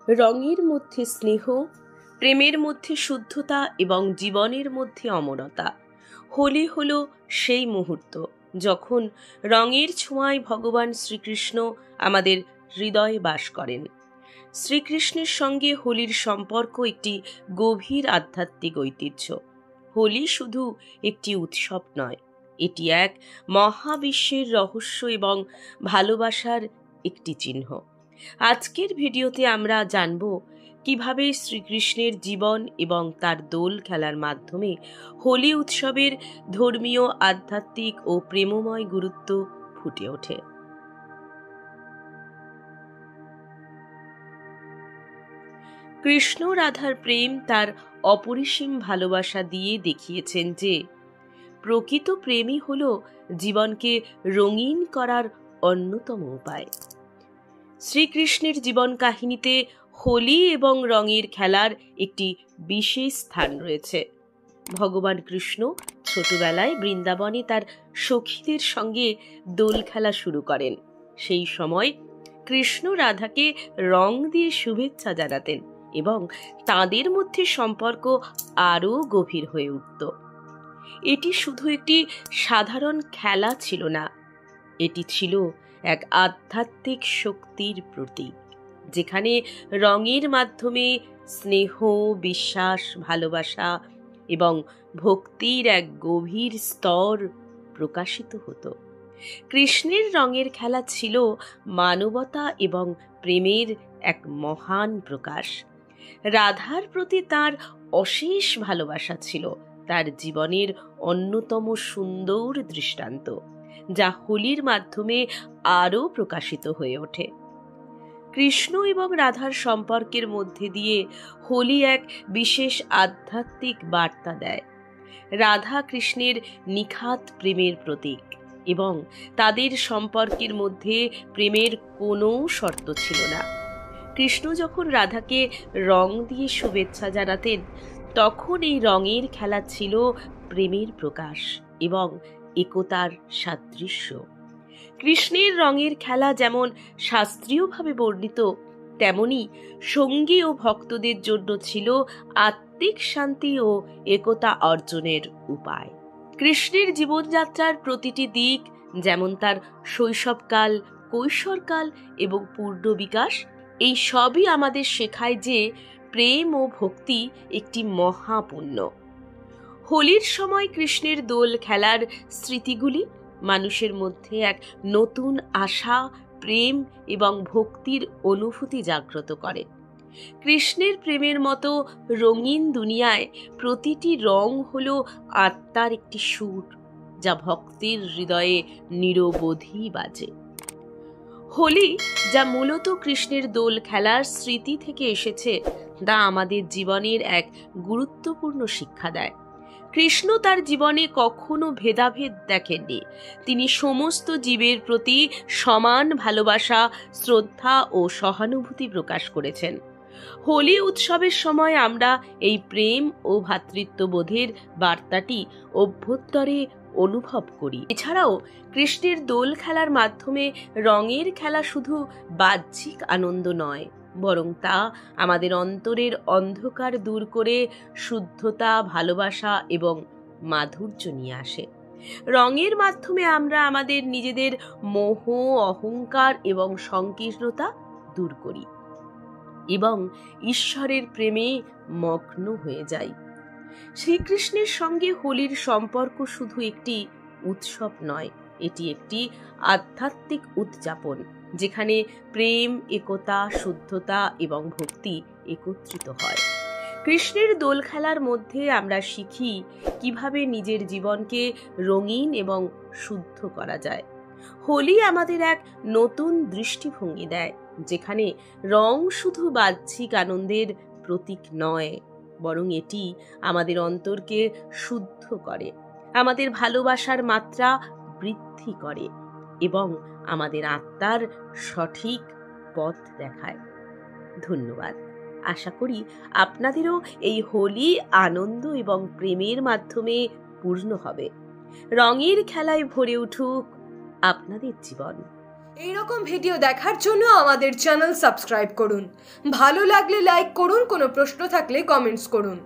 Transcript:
রঙের মধ্যে স্নেহ, প্রেমের মধ্যে শুদ্ধতা এবং জীবনের মধ্যে অমরতা। হোলি হলো সেই মুহূর্ত যখন রঙের ছোঁয়ায় ভগবান শ্রীকৃষ্ণ আমাদের হৃদয়ে বাস করেন। শ্রীকৃষ্ণের সঙ্গে হোলির সম্পর্ক একটি গভীর আধ্যাত্মিক ঐতিহ্য। হোলি শুধু একটি উৎসব নয়, এটি এক মহাবিশ্বের রহস্য এবং ভালোবাসার একটি চিহ্ন। আজকের ভিডিওতে আমরা জানব কিভাবে শ্রীকৃষ্ণের জীবন এবং তার দোল খেলার মাধ্যমে হোলি উৎসবের ধর্মীয়, আধ্যাত্মিক ও প্রেমময় গুরুত্ব ফুটে ওঠে। কৃষ্ণ রাধার প্রেম তার অপরিসীম ভালোবাসা দিয়ে দেখিয়েছেন যে প্রকৃত প্রেমই হল জীবনকে রঙিন করার অন্যতম উপায়। শ্রীকৃষ্ণের জীবন কাহিনীতে হোলি এবং রঙের খেলার একটি বিশেষ স্থান রয়েছে। ভগবান কৃষ্ণ ছোটবেলায় বৃন্দাবনে তার সখীদের সঙ্গে দোল খেলা শুরু করেন। সেই সময় কৃষ্ণ রাধাকে রং দিয়ে শুভেচ্ছা জানাতেন এবং তাদের মধ্যে সম্পর্ক আরও গভীর হয়ে উঠত। এটি শুধু একটি সাধারণ খেলা ছিল না, এটি ছিল এক আধ্যাত্মিক শক্তির প্রতীক, যেখানে রঙের মাধ্যমে স্নেহ, বিশ্বাস, ভালোবাসা এবং ভক্তির এক গভীর স্তর প্রকাশিত হতো। কৃষ্ণের রঙের খেলা ছিল মানবতা এবং প্রেমের এক মহান প্রকাশ। রাধার প্রতি তার অশেষ ভালোবাসা ছিল তার জীবনের অন্যতম সুন্দর দৃষ্টান্ত, যা হোলির মাধ্যমে আরও প্রকাশিত হয়ে ওঠে। কৃষ্ণ এবং রাধার সম্পর্কের মধ্যে দিয়ে হোলি এক বিশেষ আধ্যাত্মিক বার্তা দেয়। রাধা কৃষ্ণের নিখাত প্রেমের প্রতীক এবং তাদের সম্পর্কের মধ্যে প্রেমের কোনো শর্ত ছিল না। কৃষ্ণ যখন রাধাকে রং দিয়ে শুভেচ্ছা জানাতেন, তখন এই রঙের খেলা ছিল প্রেমের প্রকাশ এবং একতার সাদৃশ্য। কৃষ্ণের রঙের খেলা যেমন শাস্ত্রীয়ভাবে বর্ণিত, তেমনি সঙ্গী ও ভক্তদের জন্য ছিল আত্মিক শান্তি ও একতা অর্জনের উপায়। কৃষ্ণের জীবনযাত্রার প্রতিটি দিক, যেমন তার শৈশবকাল, কৈশোরকাল এবং পূর্ণ বিকাশ, এই সবই আমাদের শেখায় যে প্রেম ও ভক্তি একটি মহাপুণ্য। হোলির সময় কৃষ্ণের দোল খেলার স্মৃতিগুলি মানুষের মধ্যে এক নতুন আশা, প্রেম এবং ভক্তির অনুভূতি জাগ্রত করে। কৃষ্ণের প্রেমের মতো রঙিন দুনিয়ায় প্রতিটি রং হল আত্মার একটি সুর, যা ভক্তের হৃদয়ে নিরবধি বাজে। হোলি, যা মূলত কৃষ্ণের দোল খেলার স্মৃতি থেকে এসেছে, তা আমাদের জীবনের এক গুরুত্বপূর্ণ শিক্ষা দেয়। কৃষ্ণ তার জীবনে কখনো ভেদাভেদ দেখেননি। তিনি সমস্ত জীবের প্রতি সমান ভালোবাসা, শ্রদ্ধা ও সহানুভূতি প্রকাশ করেছেন। হোলি উৎসবের সময় আমরা এই প্রেম ও ভ্রাতৃত্ববোধের বার্তাটি অভ্যন্তরে অনুভব করি। এছাড়াও কৃষ্ণের দোল খেলার মাধ্যমে রঙের খেলা শুধু বাহ্যিক আনন্দ নয়, বরং তা আমাদের অন্তরের অন্ধকার দূর করে শুদ্ধতা, ভালোবাসা এবং মাধুর্য নিয়ে আসে। রঙের মাধ্যমে আমরা আমাদের নিজেদের মোহ, অহংকার এবং সংকীর্ণতা দূর করি এবং ঈশ্বরের প্রেমে মগ্ন হয়ে যাই। শ্রীকৃষ্ণের সঙ্গে হোলির সম্পর্ক শুধু একটি উৎসব নয়, এটি একটি আধ্যাত্মিক উদযাপন, যেখানে প্রেম, একতা, শুদ্ধতা এবং ভক্তি একত্রিত হয়। কৃষ্ণের দোল খেলার মধ্যে আমরা শিখি কিভাবে নিজের জীবনকে রঙিন এবং শুদ্ধ করা যায়। হোলি আমাদের এক নতুন দৃষ্টিভঙ্গি দেয়, যেখানে রং শুধু বাহ্যিক আনন্দের প্রতীক নয়, বরং এটি আমাদের অন্তরকে শুদ্ধ করে, আমাদের ভালোবাসার মাত্রা বৃদ্ধি করে এবং আমাদের আত্মার সঠিক পথ দেখায়। ধন্যবাদ। আশা করি আপনাদেরও এই হোলি আনন্দ এবং প্রেমের মাধ্যমে পূর্ণ হবে। রঙের খেলায় ভরে উঠুক আপনাদের জীবন। এই রকম ভিডিও দেখার জন্য আমাদের চ্যানেল সাবস্ক্রাইব করুন। ভালো লাগলে লাইক করুন, কোনো প্রশ্ন থাকলে কমেন্টস করুন।